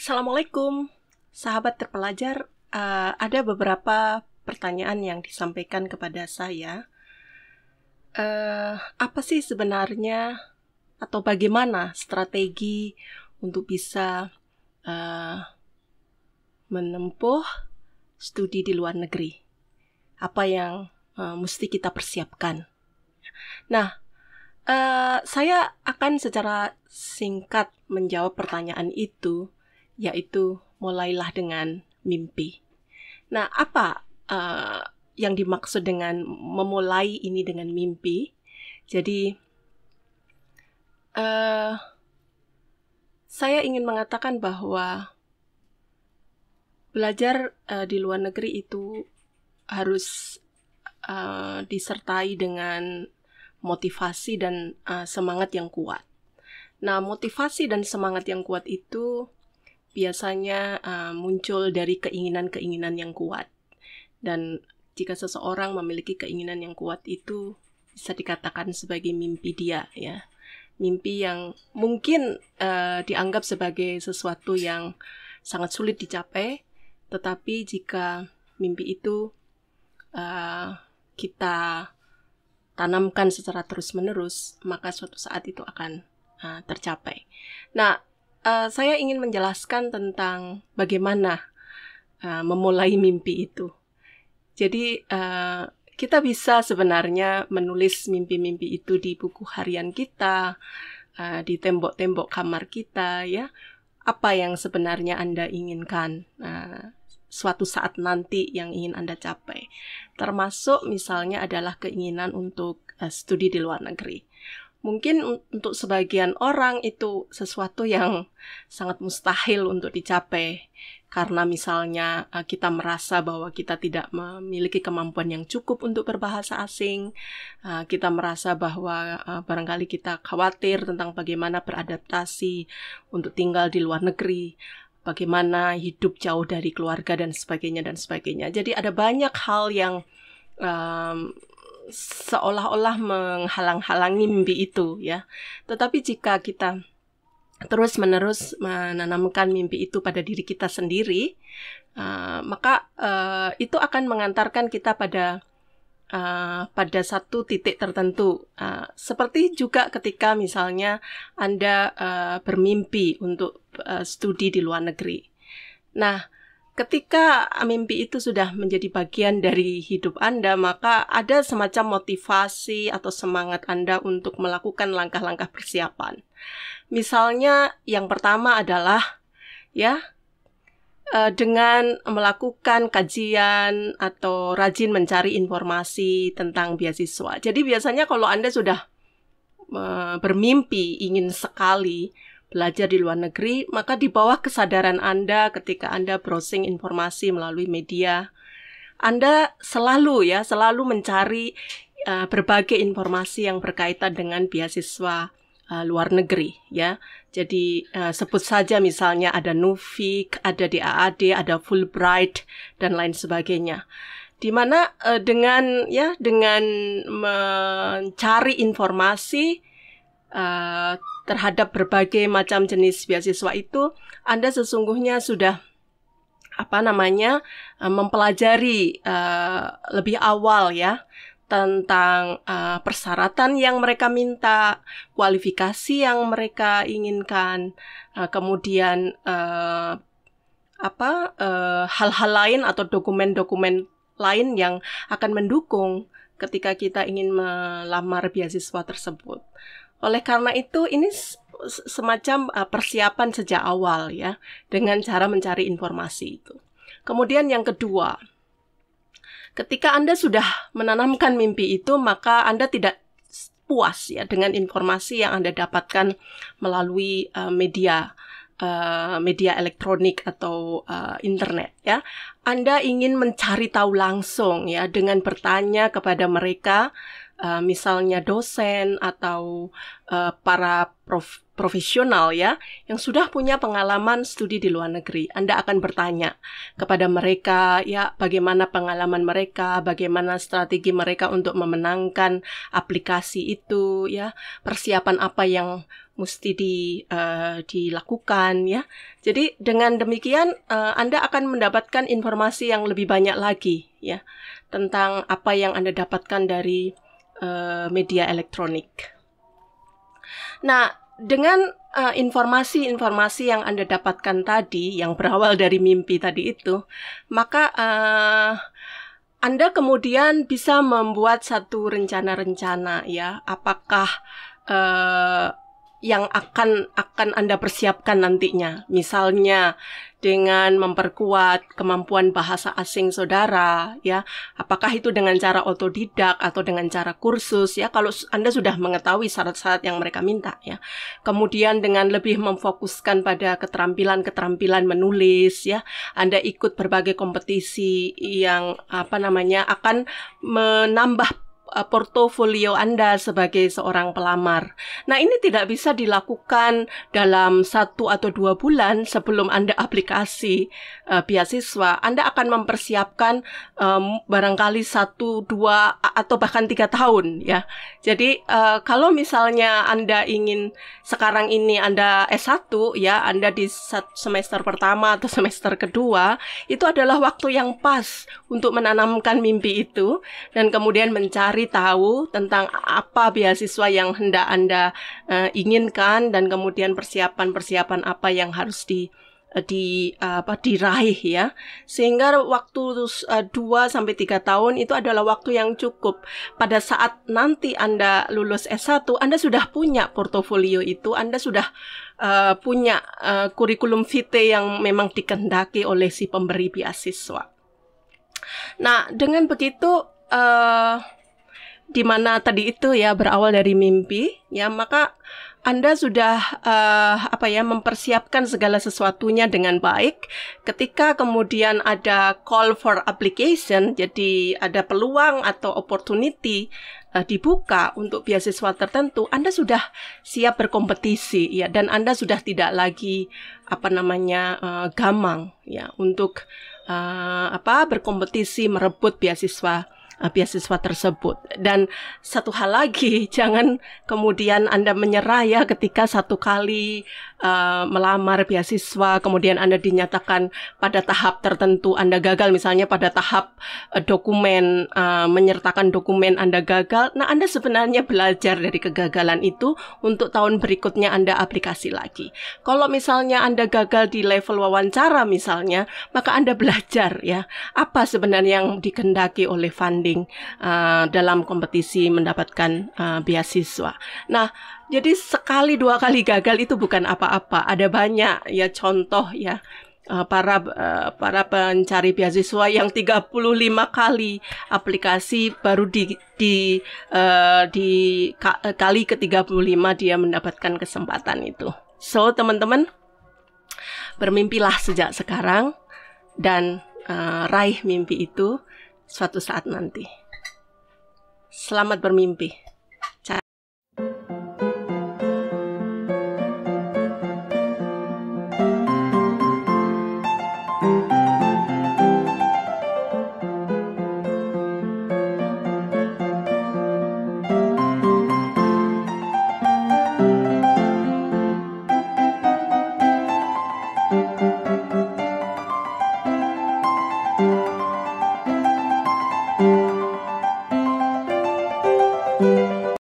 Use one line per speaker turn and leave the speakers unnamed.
Assalamualaikum, sahabat terpelajar. Ada beberapa pertanyaan yang disampaikan kepada saya. Apa sih sebenarnya atau bagaimana strategi untuk bisa menempuh studi di luar negeri? Apa yang mesti kita persiapkan? Nah, saya akan secara singkat menjawab pertanyaan itu, yaitu mulailah dengan mimpi. Nah, apa yang dimaksud dengan memulai ini dengan mimpi? Jadi, saya ingin mengatakan bahwa belajar di luar negeri itu harus disertai dengan motivasi dan semangat yang kuat. Nah, motivasi dan semangat yang kuat itu biasanya muncul dari keinginan-keinginan yang kuat. Dan jika seseorang memiliki keinginan yang kuat itu bisa dikatakan sebagai mimpi dia, ya. Mimpi yang mungkin dianggap sebagai sesuatu yang sangat sulit dicapai, tetapi jika mimpi itu kita tanamkan secara terus-menerus, maka suatu saat itu akan tercapai. Nah, saya ingin menjelaskan tentang bagaimana memulai mimpi itu. Jadi, kita bisa sebenarnya menulis mimpi-mimpi itu di buku harian kita, di tembok-tembok kamar kita, ya. Apa yang sebenarnya Anda inginkan suatu saat nanti yang ingin Anda capai. Termasuk misalnya adalah keinginan untuk studi di luar negeri. Mungkin untuk sebagian orang itu sesuatu yang sangat mustahil untuk dicapai. Karena misalnya kita merasa bahwa kita tidak memiliki kemampuan yang cukup untuk berbahasa asing. Kita merasa bahwa barangkali kita khawatir tentang bagaimana beradaptasi untuk tinggal di luar negeri. Bagaimana hidup jauh dari keluarga dan sebagainya dan sebagainya. Jadi ada banyak hal yang seolah-olah menghalang-halangi mimpi itu, ya. Tetapi jika kita terus-menerus menanamkan mimpi itu pada diri kita sendiri, maka itu akan mengantarkan kita pada satu titik tertentu. Seperti juga ketika misalnya Anda bermimpi untuk studi di luar negeri. Nah, ketika mimpi itu sudah menjadi bagian dari hidup Anda, maka ada semacam motivasi atau semangat Anda untuk melakukan langkah-langkah persiapan. Misalnya, yang pertama adalah dengan melakukan kajian atau rajin mencari informasi tentang beasiswa. Jadi biasanya kalau Anda sudah bermimpi ingin sekali belajar di luar negeri, maka di bawah kesadaran Anda ketika Anda browsing informasi melalui media, Anda selalu mencari berbagai informasi yang berkaitan dengan beasiswa luar negeri, ya. Jadi sebut saja misalnya ada Nuffic, ada DAAD, ada Fulbright dan lain sebagainya. Di mana dengan mencari informasi terhadap berbagai macam jenis beasiswa itu, Anda sesungguhnya sudah mempelajari lebih awal, ya, tentang persyaratan yang mereka minta, kualifikasi yang mereka inginkan, kemudian hal-hal lain atau dokumen-dokumen lain yang akan mendukung ketika kita ingin melamar beasiswa tersebut. Oleh karena itu, ini semacam persiapan sejak awal, ya, dengan cara mencari informasi itu. Kemudian yang kedua, ketika Anda sudah menanamkan mimpi itu, maka Anda tidak puas, ya, dengan informasi yang Anda dapatkan melalui media elektronik atau internet, ya. Anda ingin mencari tahu langsung, ya, dengan bertanya kepada mereka, misalnya dosen atau para profesional ya, yang sudah punya pengalaman studi di luar negeri. Anda akan bertanya kepada mereka ya, bagaimana pengalaman mereka, bagaimana strategi mereka untuk memenangkan aplikasi itu ya, persiapan apa yang mesti dilakukan ya. Jadi dengan demikian Anda akan mendapatkan informasi yang lebih banyak lagi ya tentang apa yang Anda dapatkan dari media elektronik. Nah, dengan informasi-informasi yang Anda dapatkan tadi, yang berawal dari mimpi tadi itu, maka Anda kemudian bisa membuat satu rencana-rencana ya, apakah yang akan Anda persiapkan nantinya. Misalnya dengan memperkuat kemampuan bahasa asing saudara ya. Apakah itu dengan cara otodidak atau dengan cara kursus ya, kalau Anda sudah mengetahui syarat-syarat yang mereka minta ya. Kemudian dengan lebih memfokuskan pada keterampilan-keterampilan menulis ya. Anda ikut berbagai kompetisi yang akan menambah portofolio Anda sebagai seorang pelamar. Nah, ini tidak bisa dilakukan dalam 1 atau 2 bulan sebelum Anda aplikasi beasiswa. Anda akan mempersiapkan barangkali 1, 2, atau bahkan 3 tahun ya. Jadi kalau misalnya Anda ingin sekarang ini Anda S1 ya, Anda di semester pertama atau semester kedua, itu adalah waktu yang pas untuk menanamkan mimpi itu dan kemudian mencari tahu tentang apa beasiswa yang hendak Anda inginkan dan kemudian persiapan-persiapan apa yang harus diraih ya, sehingga waktu 2-3 tahun itu adalah waktu yang cukup. Pada saat nanti Anda lulus S1, Anda sudah punya portofolio itu, Anda sudah punya kurikulum vitae yang memang dikehendaki oleh si pemberi beasiswa. Nah, dengan begitu di mana tadi itu ya berawal dari mimpi ya, maka Anda sudah mempersiapkan segala sesuatunya dengan baik. Ketika kemudian ada call for application, jadi ada peluang atau opportunity dibuka untuk beasiswa tertentu, Anda sudah siap berkompetisi ya, dan Anda sudah tidak lagi gamang ya untuk berkompetisi merebut beasiswa tersebut. Dan satu hal lagi, jangan kemudian Anda menyerah ya ketika satu kali melamar beasiswa, kemudian Anda dinyatakan pada tahap tertentu Anda gagal, misalnya pada tahap dokumen, menyertakan dokumen Anda gagal. Nah, Anda sebenarnya belajar dari kegagalan itu untuk tahun berikutnya Anda aplikasi lagi. Kalau misalnya Anda gagal di level wawancara misalnya, maka Anda belajar ya, apa sebenarnya yang dikehendaki oleh funding dalam kompetisi mendapatkan beasiswa. Nah, jadi sekali 2 kali gagal itu bukan apa-apa. Ada banyak ya contoh ya para pencari beasiswa yang 35 kali aplikasi baru di kali ke-35 dia mendapatkan kesempatan itu. So, teman-teman, bermimpilah sejak sekarang dan raih mimpi itu suatu saat nanti. Selamat bermimpi.